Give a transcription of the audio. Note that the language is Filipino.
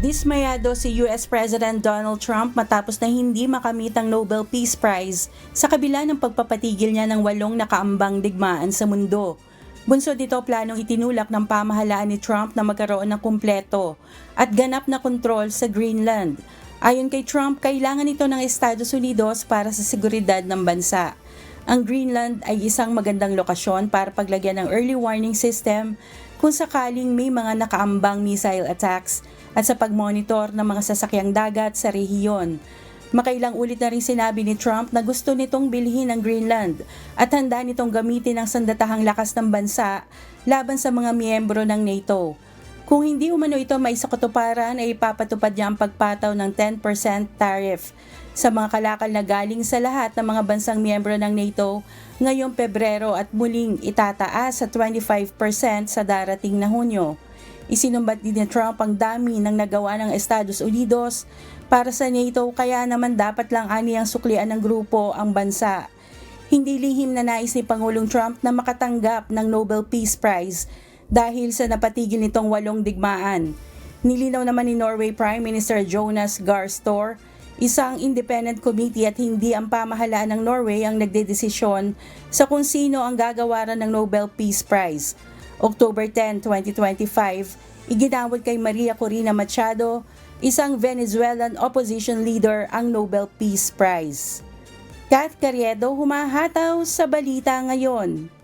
Dismayado si US President Donald Trump matapos na hindi makamit ang Nobel Peace Prize sa kabila ng pagpapatigil niya ng 8 nakaambang digmaan sa mundo. Bunsod nito planong itinulak ng pamahalaan ni Trump na magkaroon ng kumpleto at ganap na kontrol sa Greenland. Ayon kay Trump, kailangan ito ng Estados Unidos para sa seguridad ng bansa. Ang Greenland ay isang magandang lokasyon para paglagyan ng early warning system kung sakaling may mga nakaambang missile attacks at sa pagmonitor ng mga sasakyang dagat sa rehiyon. Makailang ulit na rin sinabi ni Trump na gusto nitong bilhin ang Greenland at handa nitong gamitin ang sandatahang lakas ng bansa laban sa mga miyembro ng NATO. Kung hindi umano ito may sakatuparan ay ipapatupad niya ang pagpataw ng 10% tariff sa mga kalakal na galing sa lahat ng mga bansang miyembro ng NATO ngayong Pebrero at muling itataas sa 25% sa darating na Hunyo. Isinumbat din ni Trump ang dami ng nagawa ng Estados Unidos para sa NATO kaya naman dapat lang aniyang suklian ng grupo ang bansa. Hindi lihim na nais ni Pangulong Trump na makatanggap ng Nobel Peace Prize dahil sa napatigil nitong 8 digmaan. Nilinaw naman ni Norway Prime Minister Jonas Gahr Store, isang independent committee at hindi ang pamahalaan ng Norway ang nagdedesisyon sa kung sino ang gagawaran ng Nobel Peace Prize. October 10, 2025, iginawad kay Maria Corina Machado, isang Venezuelan opposition leader, ang Nobel Peace Prize. Kat Carriedo, humahataw sa balita ngayon.